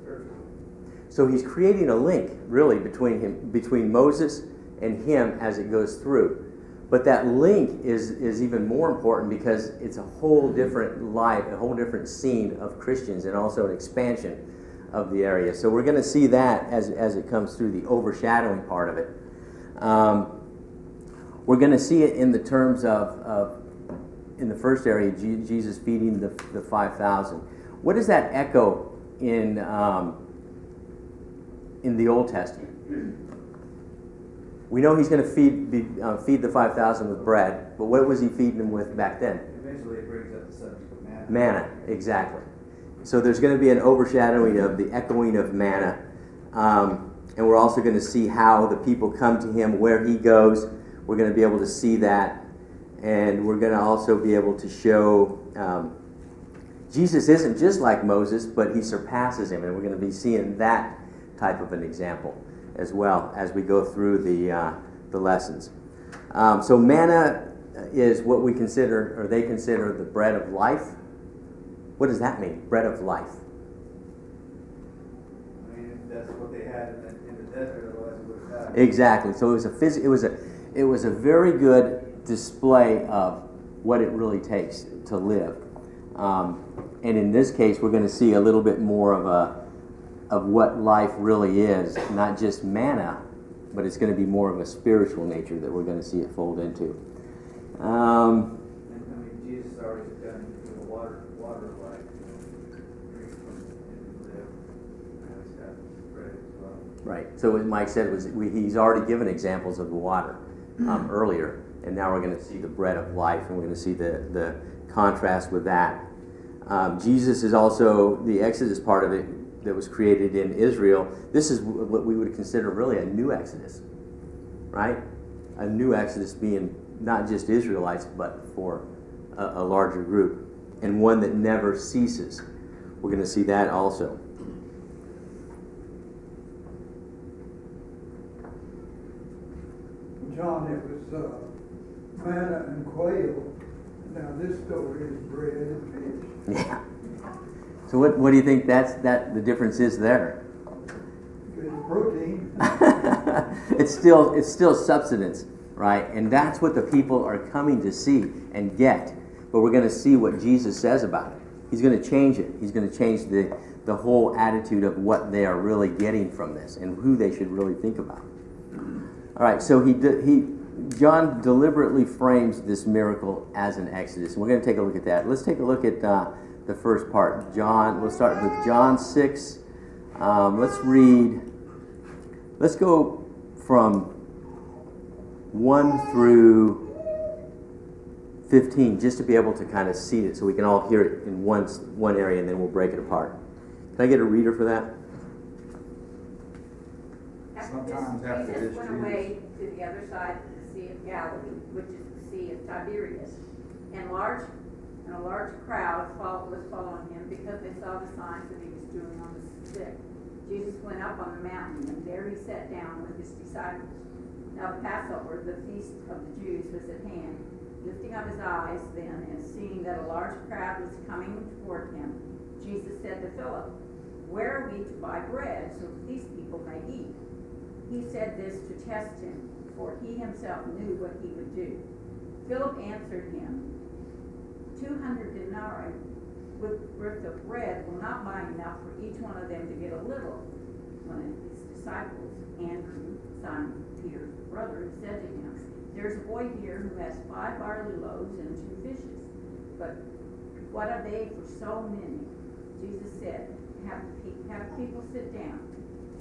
spiritual. So he's creating a link, really, between Moses and him as it goes through. But that link is even more important because it's a whole different life, a whole different scene of Christians, and also an expansion of the area. So we're going to see that as it comes through, the overshadowing part of it. We're going to see it in the terms of in the first area, Jesus feeding the 5,000. What does that echo in the Old Testament? We know he's going to feed the 5,000 with bread, but what was he feeding them with back then? Eventually it brings up the subject of manna. Manna, exactly. So there's going to be an overshadowing of the echoing of manna. And we're also going to see how the people come to him, where he goes. We're going to be able to see that. And we're going to also be able to show Jesus isn't just like Moses, but he surpasses him. And we're going to be seeing that type of an example as well as we go through the lessons. So manna is what we consider, or they consider, the bread of life. What does that mean, bread of life? I mean, that's what they had in the desert, otherwise it would have died. Exactly. So it was a very good display of what it really takes to live. And in this case, we're going to see a little bit more of what life really is, not just manna, but it's going to be more of a spiritual nature that we're going to see it fold into. And I mean, Jesus already done the water of life, drink from it and live. Now he's got bread as well. Right. So what Mike said was he's already given examples of the water earlier, and now we're going to see the bread of life, and we're going to see the contrast with that. Jesus is also the Exodus part of it that was created in Israel. This is what we would consider really a new Exodus, right? A new Exodus being not just Israelites, but for a larger group, and one that never ceases. We're going to see that also. John, it was manna and quail. Now this story is bread and fish. Yeah. So what do you think that the difference is there? Good protein. It's still substance, right? And that's what the people are coming to see and get. But we're going to see what Jesus says about it. He's going to change it. He's going to change the whole attitude of what they are really getting from this and who they should really think about. All right, so John deliberately frames this miracle as an exodus. And we're going to take a look at that. Let's take a look at the first part. We'll start with John 6. Let's go from 1 through 15, just to be able to kind of see it so we can all hear it in one area, and then we'll break it apart. Can I get a reader for that? Sometimes after Jesus this, went away to the other side of the Sea of Galilee, which is the Sea of Tiberias, and a large crowd was following him because they saw the signs that he was doing on the sick. Jesus went up on the mountain, and there he sat down with his disciples. Now the Passover, the feast of the Jews, was at hand. Lifting up his eyes then, and seeing that a large crowd was coming toward him, Jesus said to Philip, "Where are we to buy bread so that these people may eat?" He said this to test him, for he himself knew what he would do. Philip answered him, 200 denarii worth of bread will not buy enough for each one of them to get a little. One of his disciples, Andrew, Simon Peter's brother, said to him, "There's a boy here who has 5 barley loaves and 2 fishes. But what are they for so many?" Jesus said, have people sit down."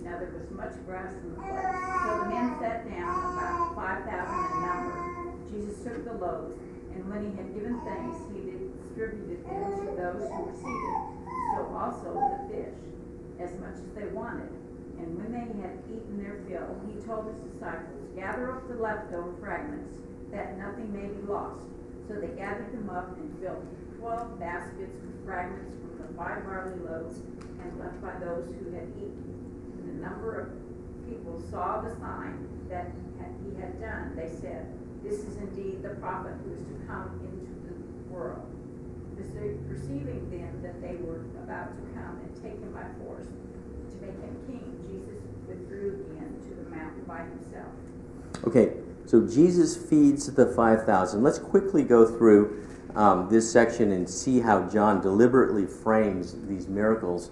Now there was much grass in the place. So the men sat down, about 5,000 in number. Jesus took the loaves, and when he had given thanks, he distributed them to those who were seated. So also the fish, as much as they wanted. And when they had eaten their fill, he told his disciples, "Gather up the leftover fragments, that nothing may be lost." So they gathered them up and filled 12 baskets with fragments from the 5 barley loaves and left by those who had eaten. When the number of people saw the sign that he had done, they said, "This is indeed the prophet who is to come into the world." Perceiving then that they were about to come and take him by force to make him king, Jesus withdrew again to the mountain by himself. Okay, so Jesus feeds the 5,000. Let's quickly go through this section and see how John deliberately frames these miracles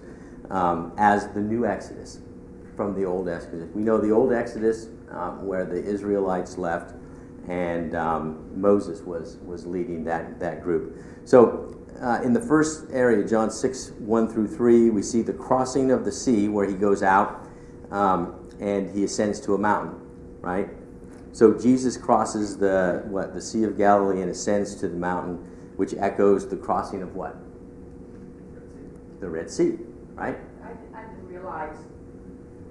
as the new Exodus from the old Exodus. We know the old Exodus where the Israelites left and Moses was leading that group. So in the first area, John 6, 1 through 3, we see the crossing of the sea where he goes out and he ascends to a mountain, right? So Jesus crosses the Sea of Galilee and ascends to the mountain, which echoes the crossing of what? The Red Sea, right? I didn't realize,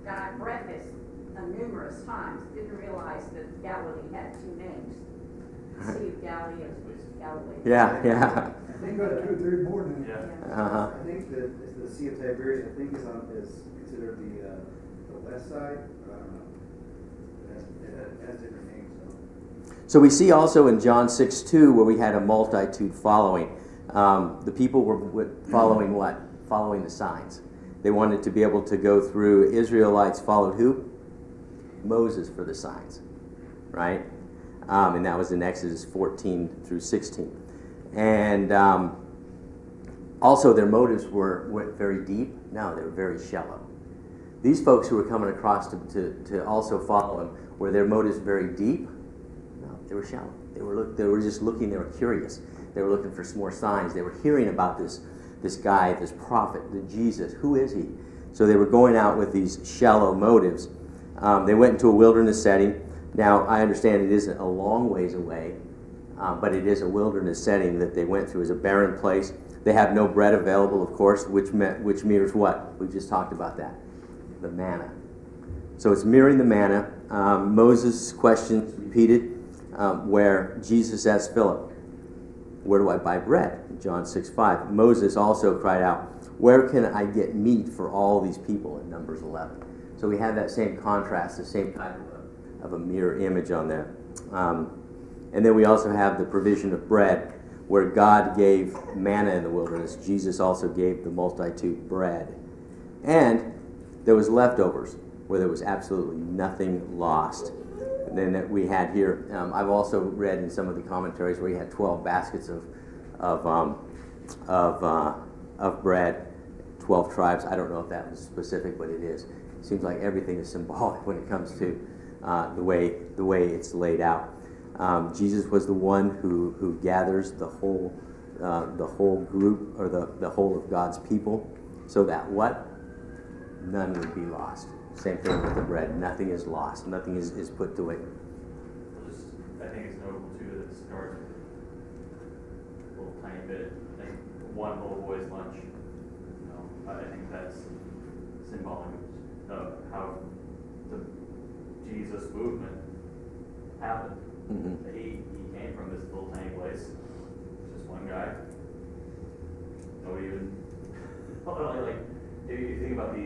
and I've read this numerous times, didn't realize that Galilee had two names. The Sea of Galilee and Galilee. Yeah. I think about 2 or 3 more now. Yeah. Uh-huh. I think that the Sea of Tiberias, I think is considered the west side, but I don't know. It has different names, so. So we see also in John 6:2 where we had a multitude following. The people were following what? Following the signs. They wanted to be able to go through. Israelites followed who? Moses for the signs, right? And that was in Exodus 14 through 16. And also their motives were very deep. No, they were very shallow. These folks who were coming across to also follow him, were their motives very deep? No, they were shallow. They were just looking. They were curious. They were looking for some more signs. They were hearing about this guy, this prophet, the Jesus. Who is he? So they were going out with these shallow motives. They went into a wilderness setting. Now, I understand it isn't a long ways away, but it is a wilderness setting that they went through. It was a barren place. They have no bread available, of course, which mirrors what? We just talked about that. The manna. So it's mirroring the manna. Moses' question repeated where Jesus asked Philip, where do I buy bread? John 6:5. Moses also cried out, where can I get meat for all these people in Numbers 11? So we have that same contrast, the same kind of a mirror image on there. And then we also have the provision of bread, where God gave manna in the wilderness. Jesus also gave the multitude bread. And there was leftovers, where there was absolutely nothing lost. And then we had here, I've also read in some of the commentaries where you had 12 baskets of bread, 12 tribes. I don't know if that was specific, but it is. It seems like everything is symbolic when it comes to the way it's laid out. Jesus was the one who gathers the whole group, or the whole of God's people, so that what? None would be lost. Same thing with the bread. Nothing is lost. Nothing is put to it. I think it's notable too that it starts with a little tiny bit. I think one little boy's lunch. I think that's symbolic of how the Jesus movement happened. Mm-hmm. He came from this little tiny place, just one guy. Nobody even like if you think about the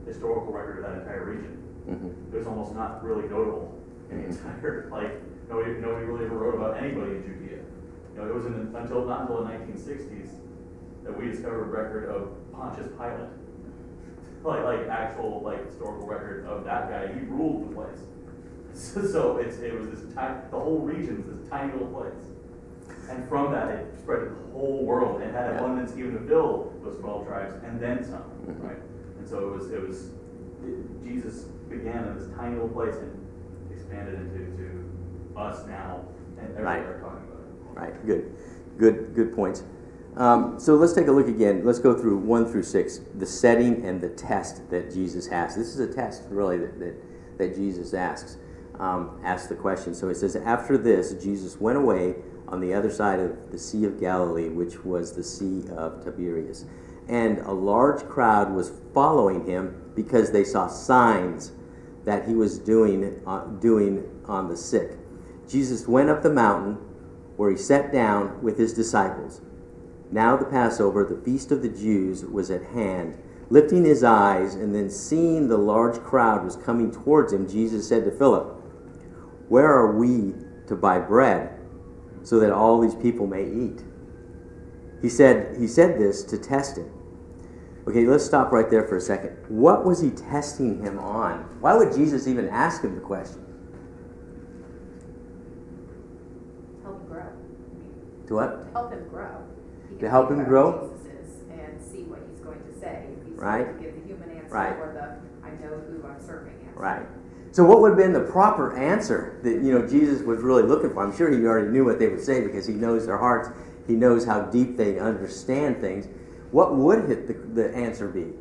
historical record of that entire region, Mm-hmm. it was almost not really notable in the entire nobody really ever wrote about anybody in Judea. It was not until the 1960s that we discovered a record of Pontius Pilate, like actual historical record of that guy. He ruled the place. So it was this the whole region was this tiny little place, and from that it spread to the whole world and had abundance even to fill those 12 tribes and then some, right? And so Jesus began in this tiny little place and expanded into us now, and everybody are talking about it. Right. Good points. So let's take a look again. Let's go through 1 through 6, the setting and the test that Jesus has. This is a test, really, that Jesus asks the question. So it says, after this, Jesus went away on the other side of the Sea of Galilee, which was the Sea of Tiberias. And a large crowd was following him because they saw signs that he was doing on the sick. Jesus went up the mountain where he sat down with his disciples. Now the Passover, the feast of the Jews, was at hand. Lifting his eyes and then seeing the large crowd was coming towards him, Jesus said to Philip, where are we to buy bread so that all these people may eat? He said this to test him. Okay, let's stop right there for a second. What was he testing him on? Why would Jesus even ask him the question? Help him grow. To what? To help him grow. He To can help think him about grow? who Jesus is and see what he's going to say. If he's Right. going to give the human answer Right. or the I know who I'm serving answer. Right. So what would have been the proper answer that Jesus was really looking for? I'm sure he already knew what they would say because he knows their hearts. He knows how deep they understand things. What would the answer be?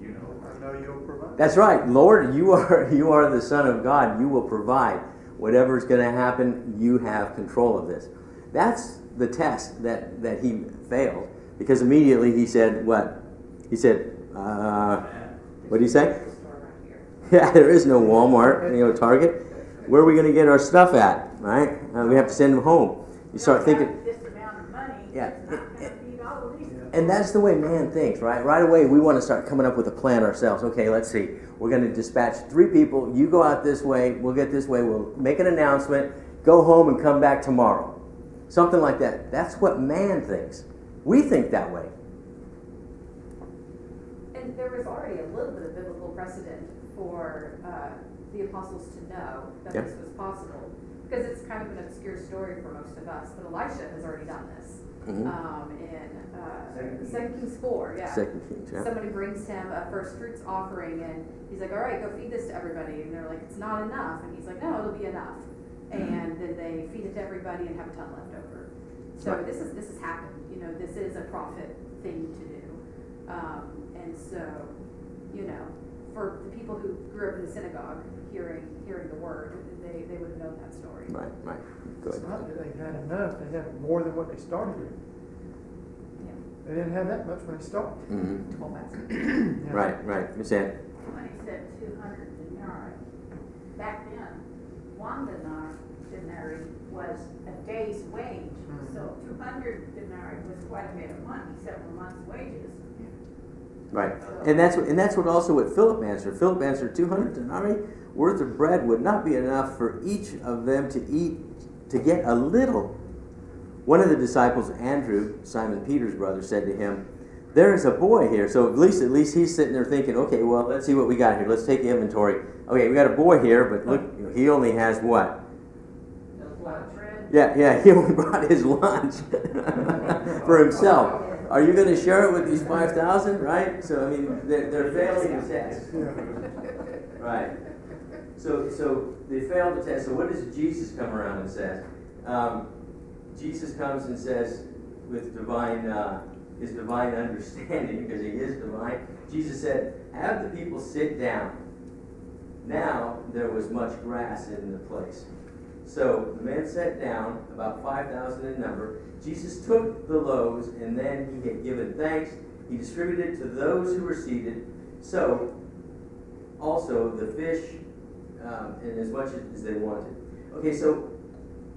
You know. I know you'll provide. That's right, Lord. You are the Son of God. You will provide whatever's going to happen. You have control of this. That's the test that he failed because immediately he said what? He said, what did he say? Store right here. Yeah, there is no Walmart, Target. Where are we going to get our stuff at, right? We have to send them home. You start thinking, This amount of money, Yeah. it's not gonna feed all of these. and that's the way man thinks, right? Right away, we want to start coming up with a plan ourselves. Okay, let's see. We're going to dispatch 3 people. You go out this way. We'll get this way. We'll make an announcement. Go home and come back tomorrow. Something like that. That's what man thinks. We think that way. And there was already a little bit of biblical precedent for the apostles to know that Yep. this was possible. Because it's kind of an obscure story for most of us, but Elisha has already done this. Mhm. In 2 Kings 4, yeah. 2 Kings, yeah. Somebody brings him a first fruits offering, and he's like, all right, go feed this to everybody. And they're like, it's not enough. And he's like, no, it'll be enough. And then they feed it to everybody and have a ton left over. So Right. this has happened. This is a prophet thing to do. And so, for the people who grew up in the synagogue, hearing the word, they would have known that story. Right. Go It's ahead. not that they had enough, they had more than what they started with. Yeah. They didn't have that much when they started. Mhm. 12 baskets. Yeah. Right. Miss Ann. When he said 200 denarii, back then, one denarii was a day's wage. So 200 denarii was quite a bit of money, several months' wages. Right, and that's what also what Philip answered. Philip answered 200 denarii worth of bread would not be enough for each of them to eat, to get a little. One of the disciples, Andrew, Simon Peter's brother, said to him, "There is a boy here." So at least he's sitting there thinking, "Okay, well, let's see what we got here. Let's take inventory. Okay, we got a boy here, but look, he only has what? A lot of bread. Yeah, he only brought his lunch for himself. Are you going to share it with these 5,000, right? So, I mean, they're failing the test. Right. So they failed the test. So what does Jesus come around and says? Jesus comes and says, with his divine understanding, because he is divine, Jesus said, "Have the people sit down." Now there was much grass in the place. So the men sat down, about 5,000 in number. Jesus took the loaves, and then he had given thanks. He distributed to those who were seated. So also the fish, and as much as they wanted. Okay, so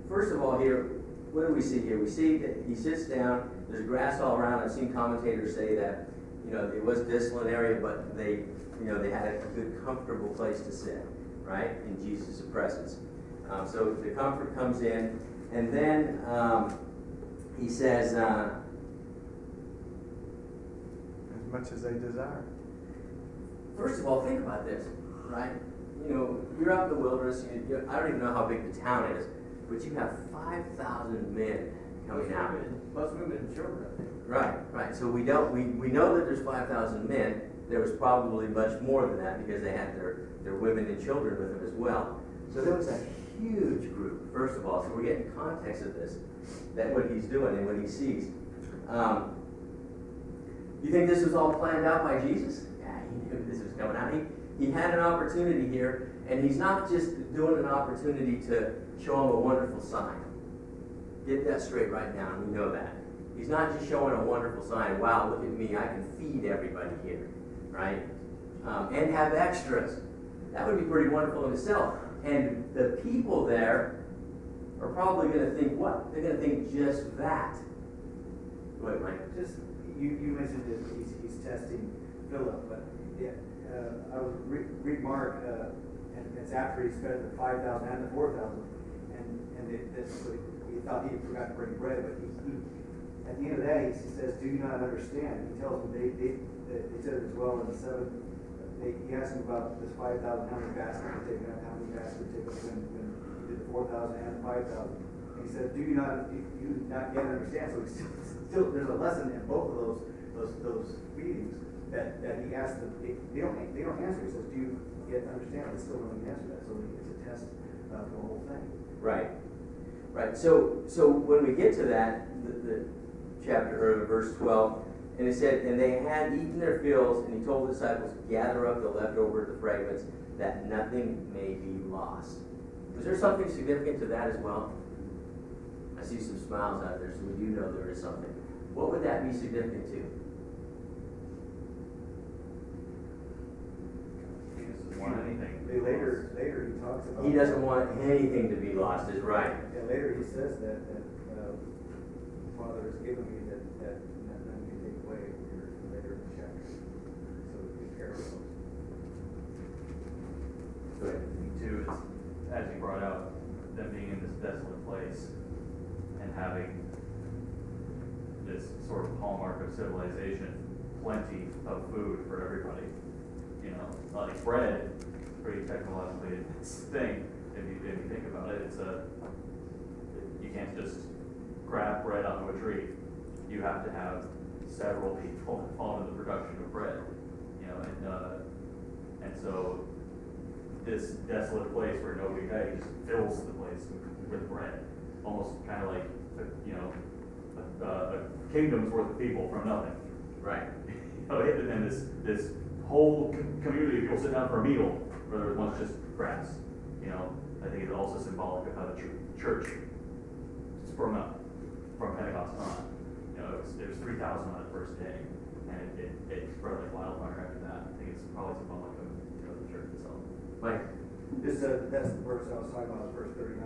first of all here, what do we see here? We see that he sits down. There's grass all around. I've seen commentators say that it was a desolate area, but they had a good, comfortable place to sit, right, in Jesus' presence. So the comfort comes in, and then he says, As much as they desire. first of all, think about this, right? You're out in the wilderness. I don't even know how big the town is, but you have 5,000 men coming out. Plus women and children. Right. So we know that there's 5,000 men. There was probably much more than that because they had their women and children with them as well. So there was a huge group, first of all. So we're getting context of this, that what he's doing and what he sees. You think this was all planned out by Jesus? Yeah, he knew this was coming out. He had an opportunity here, and he's not just doing an opportunity to show them a wonderful sign. Get that straight right now, and we know that. He's not just showing a wonderful sign. Wow, look at me, I can feed everybody here, right? And have extras. That would be pretty wonderful in itself. And the people there are probably going to think what? They're going to think just that. Go ahead, Mike. Just, you mentioned that he's testing Philip, but I was read Mark, and it's after he's fed the 5,000 and the 4,000, and that's what he thought he forgot to bring bread, but he at the end of that, he says, do you not understand? He tells them, they said it as well in the seventh, he asked them about this 5,000, how many baskets were taken up, how many baskets were taken up when he did the 4,000 and the 5,000. And he said, do you not yet understand? So he's still, there's a lesson in both of those readings that he asked them, they don't answer. He says, do you yet understand? They still don't answer that. So it's a test of the whole thing. Right. Right. So when we get to that, the chapter or verse 12, and it said, and they had eaten their fills, and he told the disciples, gather up the leftover, the fragments, that nothing may be lost. Was there something significant to that as well? I see some smiles out there, so we do know there is something. What would that be significant to? He doesn't want anything. Later he talks about. He doesn't want anything to be lost, is right. And later he says that Father has given me that none can take away here later in the chapter. So be careful. Go ahead. Two is, as you brought out, them being in this desolate place and having this sort of hallmark of civilization, plenty of food for everybody. You know, like bread, pretty technologically advanced thing. If you think about it, you can't just grab bread onto a tree. You have to have several people involved in the production of bread. You know, and so this desolate place where nobody dies fills the place with bread, almost kind of like a kingdom's worth of people from nothing. Right. You know, and then this whole community of people sit down for a meal where there was once just grass. You know, I think it's also symbolic of how the church sprung up from Pentecost on. You know, there was 3,000 on the first day, and it spread like wildfire after that. I think it's probably symbolic of the church itself. Mike. That's the verse I was talking about, verse 39.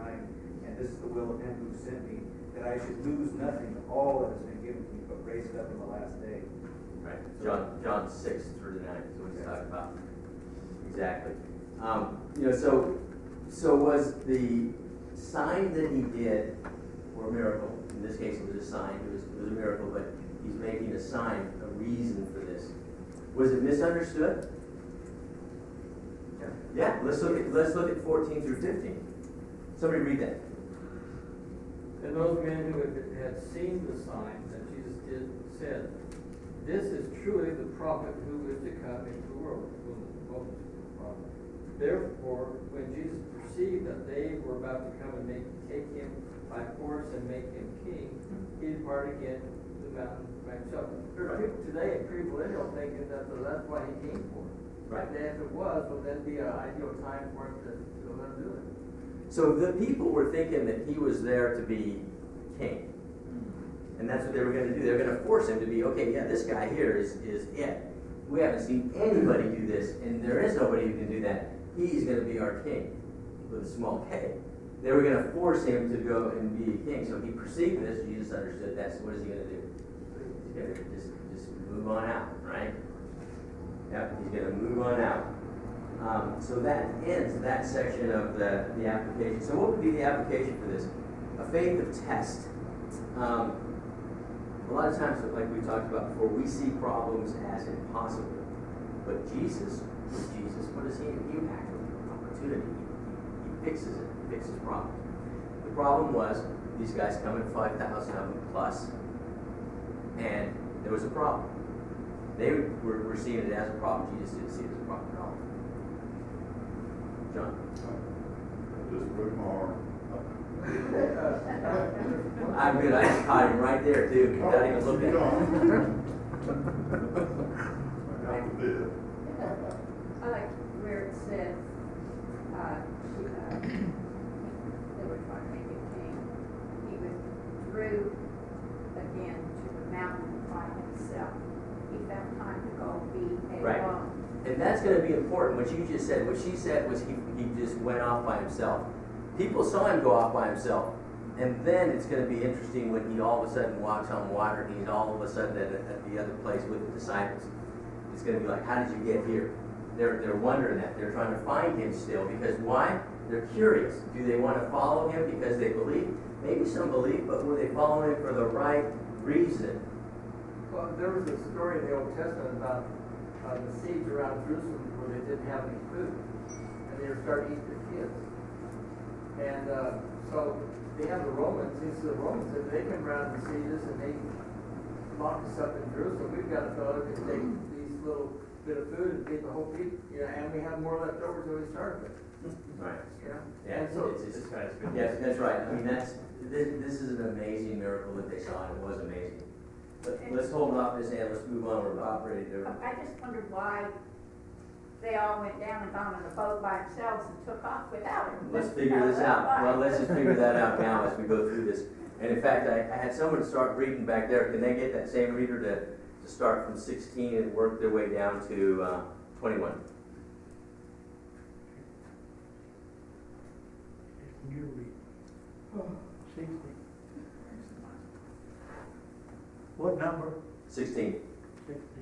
And this is the will of him who sent me, that I should lose nothing of all that has been given to me, but raise it up in the last day. Right. John 6:39 is what he's talking about. Exactly. So was the sign that he did, or a miracle, in this case it was a sign, it was a miracle, but he's making a sign, a reason for this. Was it misunderstood? Yeah, let's look at 14 through 15. Somebody read that. And those men who had seen the sign that Jesus did said, "This is truly the prophet who is to come into the world." Moses was the prophet. Therefore, when Jesus perceived that they were about to come and take him by force and make him king, he departed again to the mountain by himself. There are people today in pre-millennial thinking that that's why he came for. Right. And if it was, well, that'd be an ideal time for him to let him do it. So the people were thinking that he was there to be king. And that's what they were going to do. They were going to force him to be, okay, yeah, this guy here is it. We haven't seen anybody do this, and there is nobody who can do that. He's going to be our king, with a small k. They were going to force him to go and be a king. So he perceived this. Jesus understood that. So what is he going to do? He's going to just move on out, right? Yep, he's going to move on out. So that ends that section of the application. So what would be the application for this? A faith of test. A lot of times, like we talked about before, we see problems as impossible. But Jesus, what does he do? He acts with opportunity. He fixes it. He fixes problems. The problem was these guys coming, 5,000 of them plus, and there was a problem. They were seeing it as a problem. Jesus didn't see it as a problem at all. John? Just broke my arm. I'm good. I just caught him right there, too, without even looking. I got the bid. I like where it says, they were trying to make him king. He withdrew again to the mountain by himself. He found time to go be Right. alone. And that's going to be important. What you just said, what she said was he just went off by himself. People saw him go off by himself. And then it's going to be interesting when he all of a sudden walks on water and he's all of a sudden at the other place with the disciples. It's going to be like, how did you get here? They're wondering that. They're trying to find him still. Because why? They're curious. Do they want to follow him because they believe? Maybe some believe, but were they following him for the right reason. Well, there was a story in the Old Testament about the siege around Jerusalem where they didn't have any food, and they were starting to eat their kids. And so they have the Romans, these are the Romans, if they come around and siege us and they lock us up in Jerusalem, we've got to go and take these little bit of food and feed the whole people, you know, and we have more left over than we started with. Right. You know? Yeah, And so, This guy's good. yes, that's right. I mean, this is an amazing miracle that they saw, and it was amazing. But let's hold off this and let's move on. We're about ready to. I just wondered why they all went down and got on a boat by themselves and took off without him. Let's figure this out. Well, let's just figure that out now as we go through this. And in fact, I had someone start reading back there. Can they get that same reader to start from 16 and work their way down to 21? You read. 60. What number? 16. 60.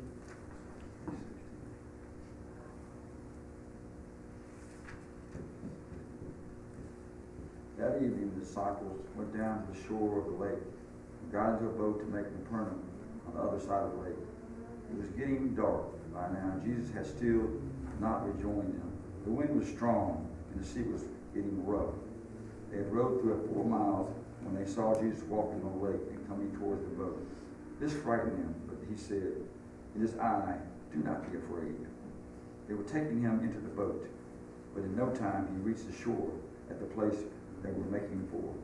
That evening, the disciples went down to the shore of the lake and got into a boat to make Capernaum on the other side of the lake. It was getting dark by now, and Jesus had still not rejoined them. The wind was strong, and the sea was getting rough. They had rowed through 4 miles when they saw Jesus walking on the lake and coming towards the boat. This frightened them, but he said, "It is I, do not be afraid." They were taking him into the boat, but in no time he reached the shore at the place they were making for.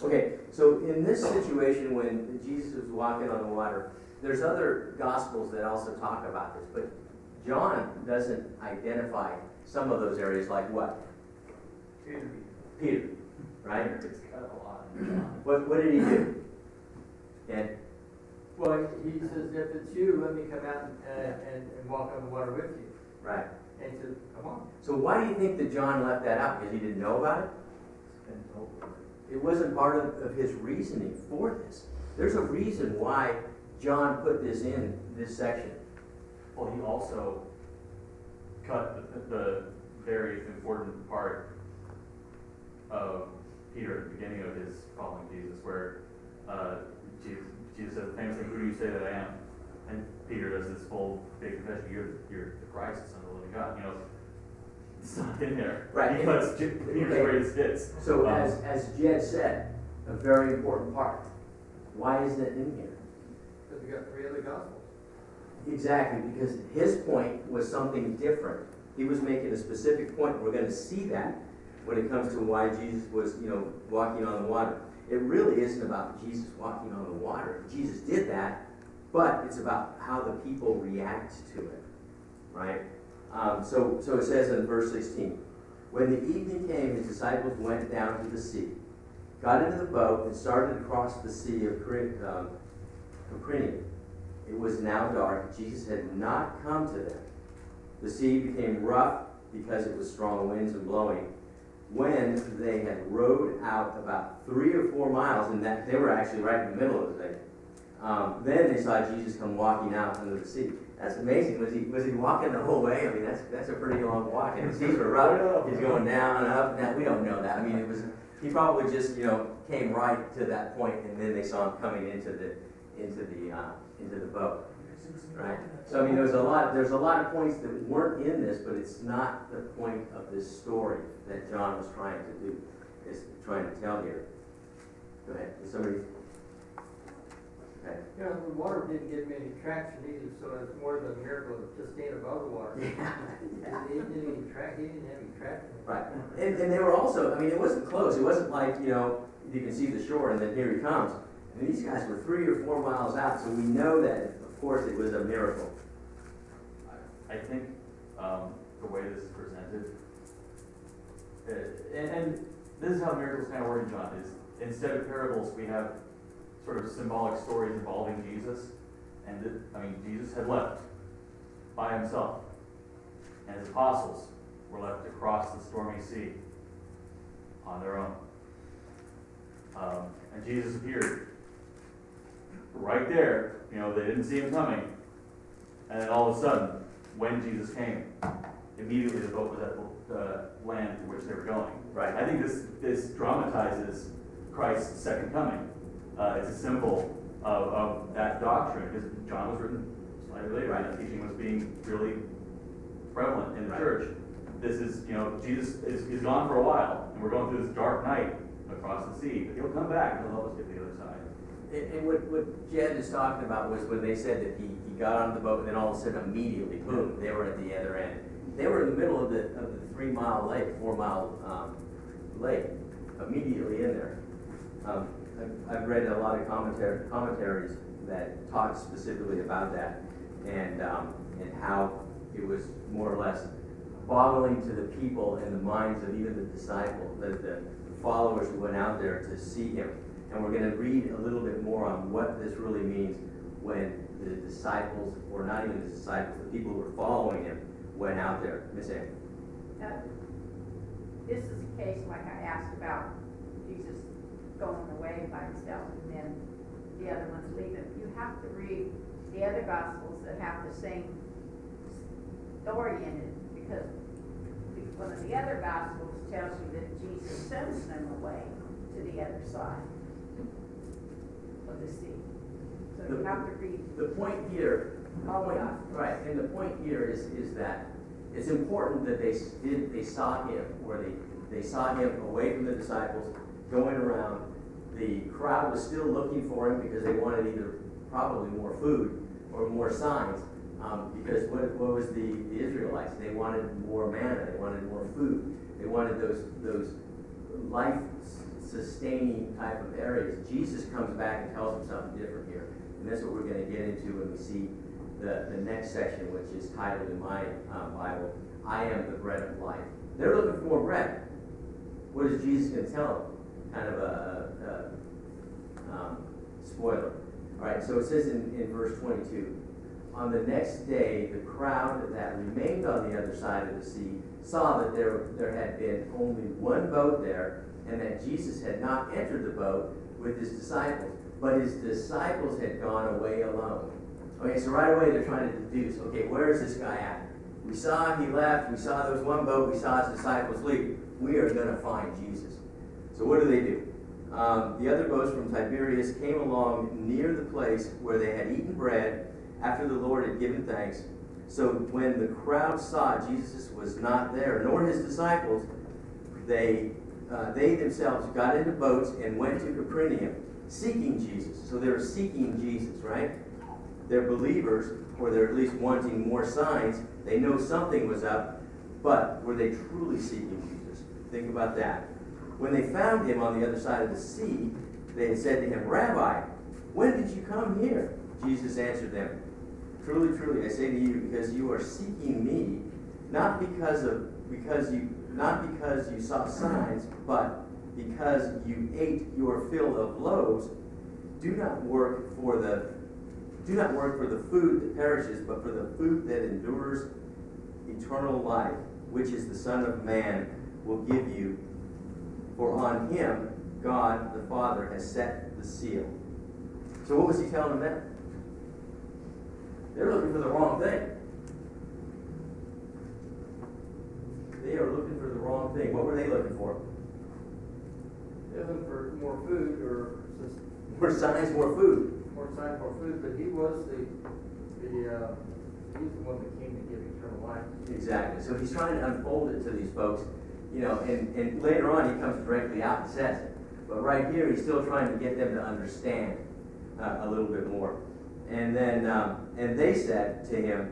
Okay, so in this situation when Jesus was walking on the water, there's other gospels that also talk about this, but John doesn't identify some of those areas like what? Peter, right? it's cut a lot in John. What did he do? And Well, he says, if it's you, let me come out and walk on the water with you. right. And he said, come on. So why do you think that John left that out? Because he didn't know about it? It wasn't part of his reasoning for this. There's a reason why John put this in this section. Well, he also cut the very important part of Peter at the beginning of his following Jesus, where Jesus says, famously, "Who do you say that I am?" And Peter does this full big confession, you're the Christ, the Son of the living God. You know, it's not in there. Right. Because Peter's greatest hits. So as Jed said, a very important part. Why isn't it in here? Because we got 3 other gospels. Exactly, because his point was something different. He was making a specific point. We're going to see that when it comes to why Jesus was, walking on the water. It really isn't about Jesus walking on the water. Jesus did that, but it's about how the people react to it, right? So it says in verse 16, when the evening came, his disciples went down to the sea, got into the boat, and started across the sea of Capernaum. It was now dark. Jesus had not come to them. The sea became rough because it was strong winds and blowing. When they had rowed out about 3 or 4 miles, and that they were actually right in the middle of the thing, then they saw Jesus come walking out into the sea. That's amazing. Was he walking the whole way? I mean, that's a pretty long walk. And the seas were rough. He's going down and up. Now we don't know that. I mean, he probably just came right to that point, and then they saw him coming into the boat. Right. So I mean, there's a lot of points that weren't in this, but it's not the point of this story that John was trying to tell here. Go ahead. Is somebody? Okay. You know, the water didn't give me any traction either, so it's more than a miracle of just staying above the water. Yeah. He didn't have any traction. Right. And they were also, I mean, it wasn't close. It wasn't like, you can see the shore and then here he comes. And these guys were 3 or 4 miles out, so we know that, of course, it was a miracle. I think the way this is presented, and this is how miracles kind of work in John, is instead of parables, we have sort of symbolic stories involving Jesus. And Jesus had left by himself, and his apostles were left to cross the stormy sea on their own. And Jesus appeared right there. They didn't see him coming. And then all of a sudden, when Jesus came, immediately the boat was at the land to which they were going. Right. I think this dramatizes Christ's second coming. It's a symbol of that doctrine, because John was written slightly later, and that teaching was being really prevalent in the church. This is, Jesus is gone for a while, and we're going through this dark night across the sea, but he'll come back and he'll help us get to the other side. And what Jed is talking about was when they said that he got on the boat and then all of a sudden immediately, boom, they were at the other end. They were in the middle of the 3-mile lake, 4-mile lake, immediately in there. I've read a lot of commentaries that talk specifically about that and how it was more or less boggling to the people and the minds of even the disciples, the followers who went out there to see him. And we're going to read a little bit more on what this really means when the disciples, or not even the disciples, the people who were following him, went out there. Miss Ann. This is a case like I asked about Jesus going away by himself and then the other ones leaving. You have to read the other Gospels that have the same story in it, because one of the other Gospels tells you that Jesus sends them away to the other side of the sea. So you have to read The point here, all the Gospels. right, and the point here is that it's important that they saw him, or they saw him away from the disciples, going around. The crowd was still looking for him because they wanted either probably more food or more signs. Because what was the Israelites? They wanted more manna, they wanted more food, they wanted those life-sustaining type of areas. Jesus comes back and tells them something different here. And that's what we're going to get into when we see the next section, which is titled in my Bible, I am the bread of life. They're looking for more bread. What is Jesus going to tell them? Kind of a spoiler. All right, so it says in verse 22, on the next day, the crowd that remained on the other side of the sea saw that there had been only one boat there, and that Jesus had not entered the boat with his disciples, but his disciples had gone away alone. Okay, so right away they're trying to deduce, okay, where is this guy at? We saw he left, we saw there was one boat, we saw his disciples leave. We are going to find Jesus. So what do? The other boats from Tiberias came along near the place where they had eaten bread after the Lord had given thanks. So when the crowd saw Jesus was not there, nor his disciples, they themselves got into boats and went to Capernaum, seeking Jesus. So they're seeking Jesus, right? They're believers, or they're at least wanting more signs. They know something was up, but were they truly seeking Jesus? Think about that. When they found him on the other side of the sea, they had said to him, Rabbi, when did you come here? Jesus answered them, truly, truly, I say to you, because you are seeking me, not because you saw signs, but because you ate your fill of loaves. Do not work for the food that perishes, but for the food that endures eternal life, which is the Son of Man will give you. For on him God the Father has set the seal. So what was he telling them then? They're looking for the wrong thing. They are looking for the wrong thing. What were they looking for? They're looking for more food, or More signs, more food. more sign, more food, but he was he's the one that came to give eternal life. Exactly. So he's trying to unfold it to these folks, and later on he comes directly out and says it. But right here he's still trying to get them to understand a little bit more. And then, and they said to him,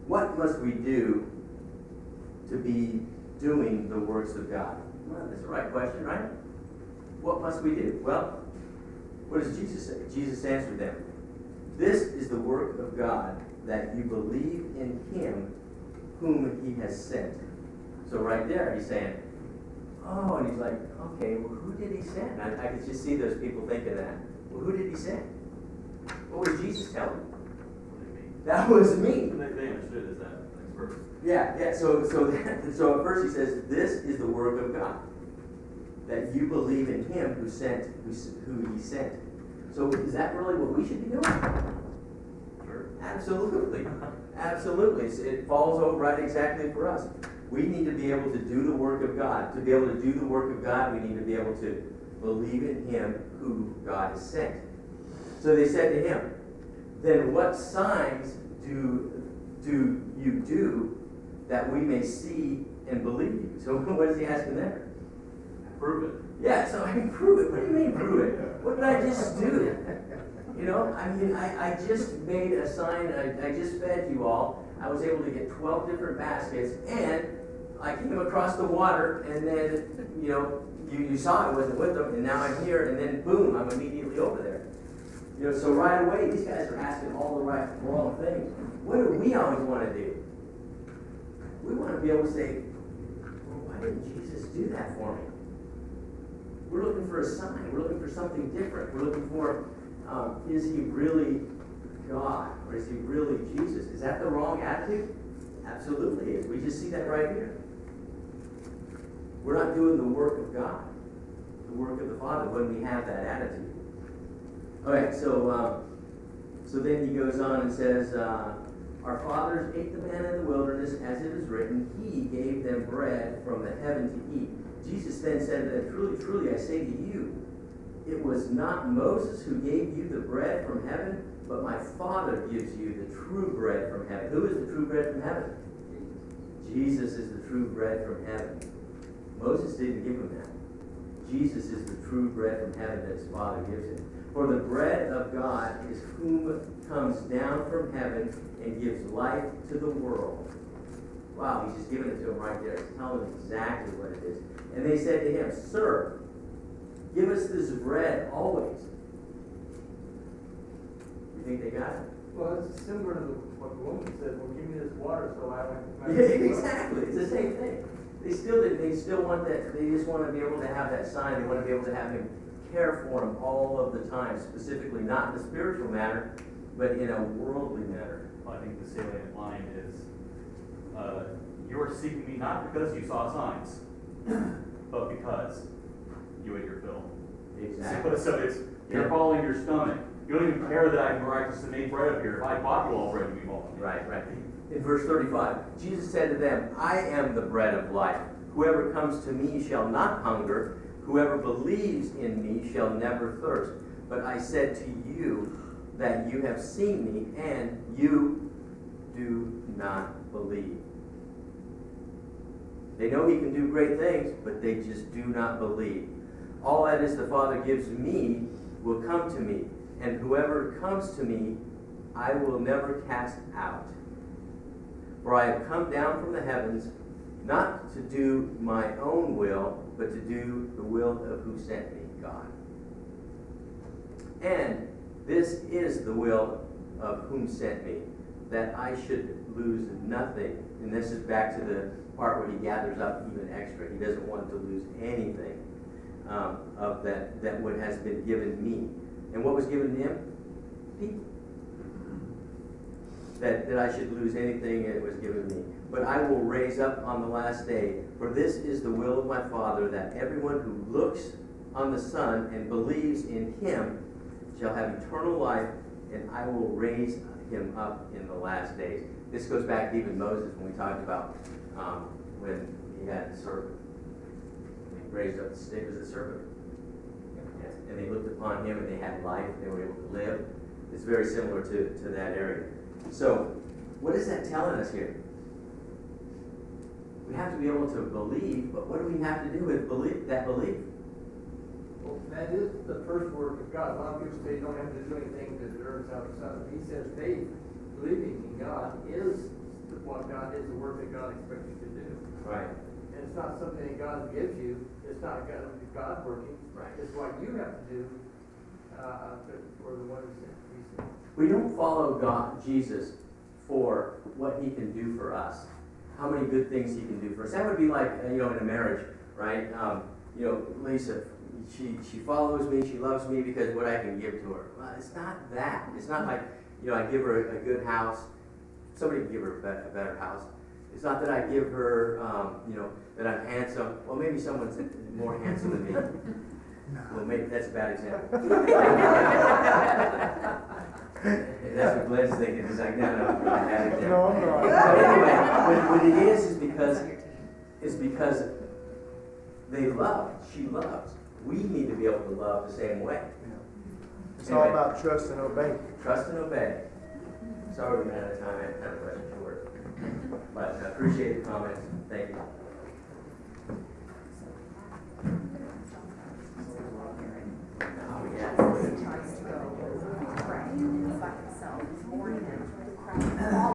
what must we do to be doing the works of God? Well, that's the right question, right? What must we do? Well, what does Jesus say? Jesus answered them, this is the work of God, that you believe in him whom he has sent. So right there he's saying, oh, and he's like, okay, well, who did he send? I could just see those people thinking that. Well, who did he send? What was Jesus telling them? That was me. They understood as that next verse. Yeah. So at first he says, this is the work of God, that you believe in him who he sent. So is that really what we should be doing? Sure. Absolutely. Absolutely. It falls over right exactly for us. We need to be able to do the work of God. To be able to do the work of God, we need to be able to believe in him who who God has sent. So they said to him, then what signs do you do that we may see and believe you? So what is he asking there? Prove it. Yeah, so I mean, prove it. What do you mean prove it? What did I just do? You know, I mean, I just made a sign, I just fed you all. I was able to get 12 different baskets, and I came across the water, and then, you know, you saw I wasn't with them, and now I'm here, and then boom, I'm immediately over there. You know, so right away, these guys are asking all the wrong things. What do we always want to do? We want to be able to say, well, why didn't Jesus do that for me? We're looking for a sign. We're looking for something different. We're looking for, is he really God? Or is he really Jesus? Is that the wrong attitude? Absolutely is. We just see that right here. We're not doing the work of God, the work of the Father, when we have that attitude. All right, so then he goes on and says, our fathers ate the manna in the wilderness, as it is written, he gave them bread from the heaven to eat. Jesus then said to them, truly, truly, I say to you, it was not Moses who gave you the bread from heaven, but my Father gives you the true bread from heaven. Who is the true bread from heaven? Jesus is the true bread from heaven. Moses didn't give him that. Jesus is the true bread from heaven that his Father gives him. For the bread of God is whom comes down from heaven and gives life to the world. Wow, he's just giving it to him right there. He's telling them exactly what it is. And they said to him, Sir, give us this bread always. You think they got it? Well, it's similar to what the woman said, well, give me this water so I don't. Yeah, exactly. It's the same thing. They still want that. They just want to be able to have that sign. They want to be able to have him care for them all of the time, specifically not in a spiritual manner, but in a worldly manner. I think the salient line is, you are seeking me not because you saw signs, but because you ate your fill. Exactly. So it's, you're following your stomach. You don't even care that I miraculously made bread up here. If I bought you all bread, you'd be following me. Right. In verse 35, Jesus said to them, I am the bread of life. Whoever comes to me shall not hunger. Whoever believes in me shall never thirst. But I said to you that you have seen me, and you do not believe. They know he can do great things, but they just do not believe. All that is the Father gives me will come to me, and whoever comes to me, I will never cast out. For I have come down from the heavens, not to do my own will, but to do the will of who sent me, God. And this is the will of whom sent me, that I should lose nothing. And this is back to the part where he gathers up even extra. He doesn't want to lose anything of that what has been given me. And what was given to him? People. That I should lose anything that was given me. But I will raise up on the last day. For this is the will of my Father, that everyone who looks on the Son and believes in him shall have eternal life, and I will raise him up in the last days. This goes back to even Moses when we talked about when he had the serpent. He raised up the stick as a serpent. Yes. And they looked upon him and they had life, they were able to live. It's very similar to that area. So, what is that telling us here? We have to be able to believe, but what do we have to do with that belief? Well, that is the first work of God. A lot of people say you don't have to do anything to deserve salvation. He says faith, believing in God, is what God is, the work that God expects you to do. Right. And it's not something that God gives you. It's not God working. Right. It's what you have to do for the one who sent you. We don't follow God, Jesus, for what he can do for us. How many good things he can do for us. That would be like, in a marriage, right? Lisa, she follows me, she loves me because what I can give to her. Well, it's not that. It's not like, I give her a good house. Somebody can give her a better house. It's not that I give her, that I'm handsome. Well, maybe someone's more handsome than me. Well, maybe that's a bad example. That's what Glenn's thinking. He's like, no, I had it there. No, I'm all right. But anyway, what it is because they love. She loves. we need to be able to love the same way. It's all about trust and obey. Trust and obey. Sorry we ran out of time, I had to cut the question short. But I appreciate the comments. Thank you.